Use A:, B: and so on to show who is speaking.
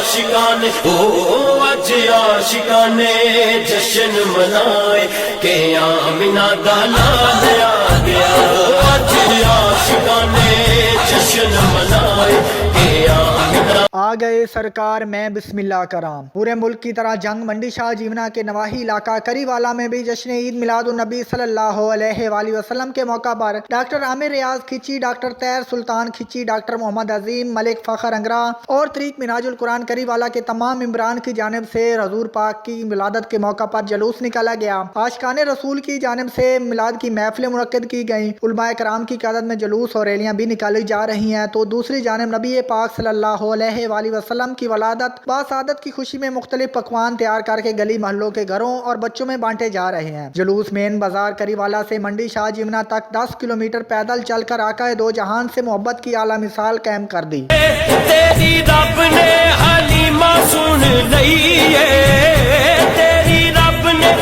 A: आशिकाने ओ अज आशिकाने जश्न मनाए के आमिना दा लाल आ गया। अज आशिकाने जश्न मनाए के आमिना
B: आ गए सरकार में बिस्मिल्लाह कराम। पूरे मुल्क की तरह जंग मंडी शाह जीवना के नवाही इलाका करीवाला में भी जश्न ईद मिलादुन नबी सल्लल्लाहु अलैहि वसल्लम के मौका पर डॉक्टर आमिर रियाज खिची, डॉक्टर तैर सुल्तान खिची, डॉक्टर मोहम्मद अजीम, मलिक फखर अंगरा और तरीक मिनाजुल कुरान करीवाला के तमाम इमरान की जानिब से हजूर पाक की मिलादत के मौका पर जुलूस निकाला गया। आशिकाने रसूल की जानिब से मिलाद की महफिलें मुनक्किद की गयी। उलमाए कराम की क़यादत में जुलूस और रैलियां भी निकाली जा रही हैं, तो दूसरी जानिब नबी पाक सल्लल्लाहु अलैहि वसल्लम की वलादत बासादत की खुशी में मुख्तलिफ पकवान तैयार करके गली महलों के घरों और बच्चों में बांटे जा रहे हैं। जुलूस मेन बाजार करीवाला से मंडी शाह जीवना तक 10 किलोमीटर पैदल चलकर आका दो जहान से मोहब्बत की आला मिसाल कायम कर दी।
A: तेरी रब ने हलीमा सुन लई है, तेरी रब ने